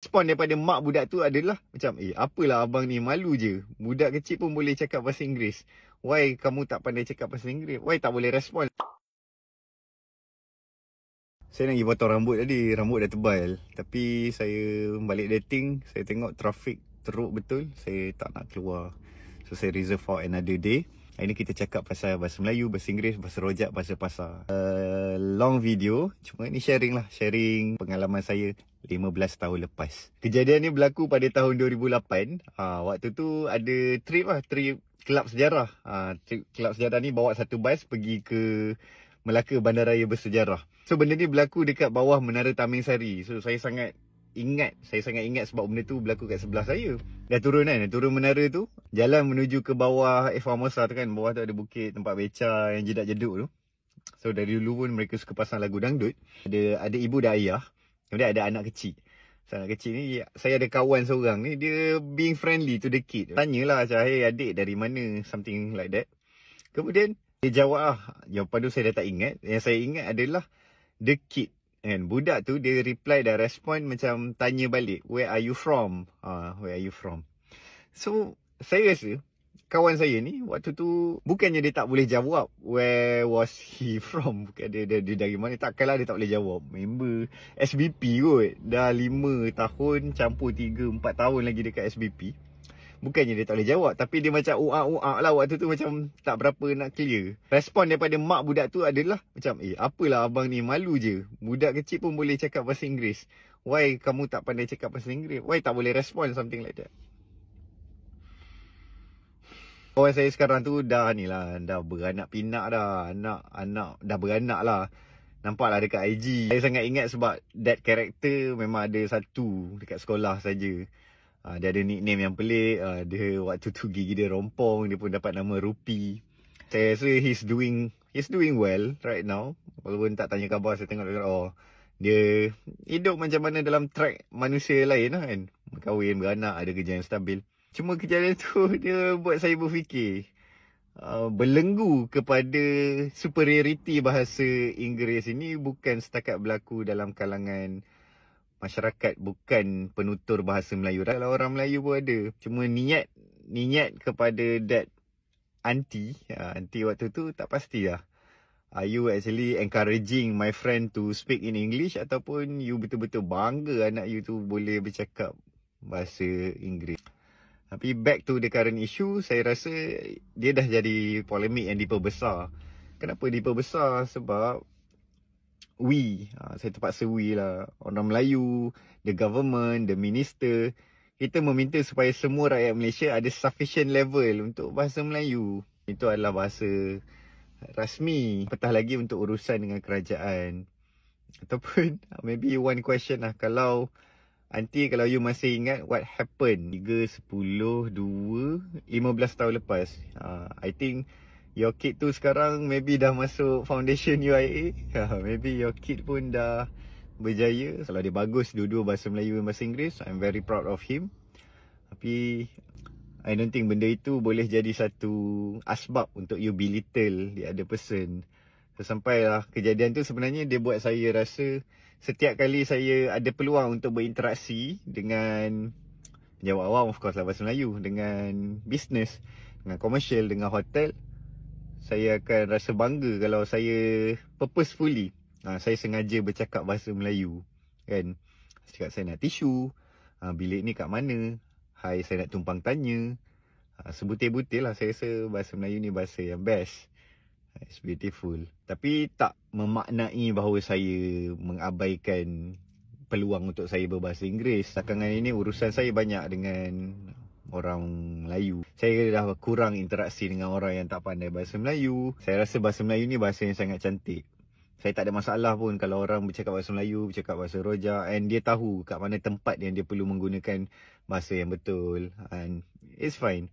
Respon daripada mak budak tu adalah macam, apalah abang ni, malu je. Budak kecil pun boleh cakap bahasa Inggeris. Why kamu tak pandai cakap bahasa Inggeris? Why tak boleh respon? Saya nak pergi potong rambut tadi, rambut dah tebal. Tapi saya balik dating, saya tengok trafik teruk betul. Saya tak nak keluar. So saya reserve for another day. Hari ni kita cakap pasal bahasa Melayu, bahasa Inggeris, bahasa Rojak, bahasa Pasar. Long video, cuma ni sharing pengalaman saya 15 tahun lepas. Kejadian ni berlaku pada tahun 2008. Waktu tu ada trip kelab sejarah. Trip kelab sejarah ni bawa satu bas pergi ke Melaka Bandaraya Bersejarah. So benda ni berlaku dekat bawah Menara Taming Sari. So saya sangat ingat sebab benda tu berlaku kat sebelah saya. Dah turun menara tu, jalan menuju ke bawah Formosa tu kan. Bawah tu ada bukit tempat beca yang jedak-jeduk tu. So dari dulu pun mereka suka pasang lagu dangdut. Ada ibu dan ayah. Kemudian ada anak kecil. So, anak kecil ni, saya ada kawan seorang ni, dia being friendly to the kid. Tanyalah macam, hey adik dari mana, something like that. Kemudian dia jawab jawapan tu saya dah tak ingat. Yang saya ingat adalah the kid. And budak tu dia reply dan respon macam tanya balik, where are you from? Where are you from? So saya rasa kawan saya ni waktu tu bukannya dia tak boleh jawab where was he from. Bukan dia dari mana. Takkanlah dia tak boleh jawab. Member SBP kot. Dah 5 tahun campur 3-4 tahun lagi dekat SBP. Bukannya dia tak boleh jawab, tapi dia macam uak-uak lah waktu tu, macam tak berapa nak clear. Respon daripada mak budak tu adalah macam, apalah abang ni, malu je. Budak kecil pun boleh cakap bahasa Inggeris. Why kamu tak pandai cakap bahasa Inggeris? Why tak boleh respon, something like that. Kawan saya sekarang tu dah beranak pinak dah. Anak dah beranak lah. Nampak lah dekat IG. Saya sangat ingat sebab that character memang ada satu dekat sekolah saja. Dia ada nickname yang pelik. Dia waktu tu gigi dia rompong. Dia pun dapat nama Rupi. Saya rasa he's doing well right now. Walaupun tak tanya khabar, saya tengok dia hidup macam mana dalam track manusia lain lah kan. Berkahwin, beranak, ada kerja yang stabil. Cuma kejadian tu dia buat saya berfikir. Belenggu kepada superiority bahasa Inggeris ini bukan setakat berlaku dalam kalangan masyarakat, bukan penutur bahasa Melayu. Kalau orang Melayu pun ada. Cuma niat kepada that auntie waktu tu tak pasti lah. Are you actually encouraging my friend to speak in English, ataupun you betul-betul bangga anak you tu boleh bercakap bahasa Inggeris? Tapi back to the current issue, saya rasa dia dah jadi polemik yang diperbesar. Kenapa diperbesar? Sebab saya terpaksa lah, orang Melayu, the government, the minister, kita meminta supaya semua rakyat Malaysia ada sufficient level untuk bahasa Melayu. Itu adalah bahasa rasmi, apatah lagi untuk urusan dengan kerajaan. Ataupun maybe one question lah, kalau you masih ingat what happened 3, 10, 2, 15 tahun lepas, I think your kid tu sekarang maybe dah masuk foundation UIA. Maybe your kid pun dah berjaya. Kalau dia bagus dua-dua bahasa Melayu dan bahasa Inggeris, I'm very proud of him. Tapi I don't think benda itu boleh jadi satu asbab untuk you belittle the other person. So, sampailah kejadian tu sebenarnya dia buat saya rasa setiap kali saya ada peluang untuk berinteraksi dengan jawab awam, of course lah bahasa Melayu, dengan business, dengan commercial, dengan hotel, saya akan rasa bangga kalau saya purposefully, saya sengaja bercakap bahasa Melayu kan. Saya cakap saya nak tisu, bilik ni kat mana, hai saya nak tumpang tanya, sebutir-butir lah. Saya rasa bahasa Melayu ni bahasa yang best. It's beautiful. Tapi tak memaknai bahawa saya mengabaikan peluang untuk saya berbahasa Inggeris. Belakangan ini urusan saya banyak dengan orang Melayu. Saya dah kurang interaksi dengan orang yang tak pandai bahasa Melayu. Saya rasa bahasa Melayu ni bahasa yang sangat cantik. Saya tak ada masalah pun kalau orang bercakap bahasa Melayu, bercakap bahasa Rojak, and dia tahu kat mana tempat yang dia perlu menggunakan bahasa yang betul, and it's fine.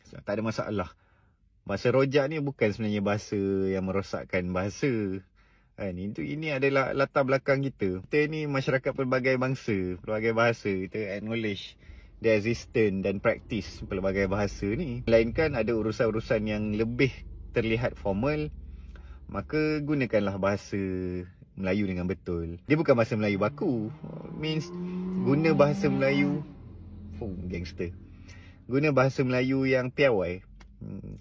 So, tak ada masalah. Bahasa Rojak ni bukan sebenarnya bahasa yang merosakkan bahasa. Ini adalah latar belakang kita. Kita ni masyarakat pelbagai bangsa, pelbagai bahasa. Kita acknowledge the existence dan praktis pelbagai bahasa ni. Melainkan ada urusan-urusan yang lebih terlihat formal, maka gunakanlah bahasa Melayu dengan betul. Dia bukan bahasa Melayu baku. Means guna bahasa Melayu gangster. Guna bahasa Melayu yang piawai.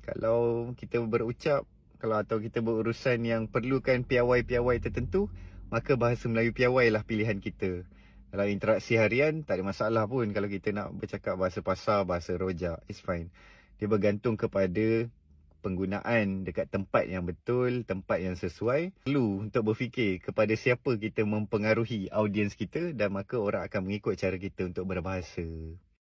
Kalau kita berucap, atau kita berurusan yang perlukan piawai-piawai tertentu, maka bahasa Melayu piawai lah pilihan kita. Dalam interaksi harian, tak ada masalah pun kalau kita nak bercakap bahasa pasar, bahasa rojak, it's fine. Dia bergantung kepada penggunaan dekat tempat yang betul, tempat yang sesuai. Perlu untuk berfikir kepada siapa kita mempengaruhi audiens kita, dan maka orang akan mengikut cara kita untuk berbahasa.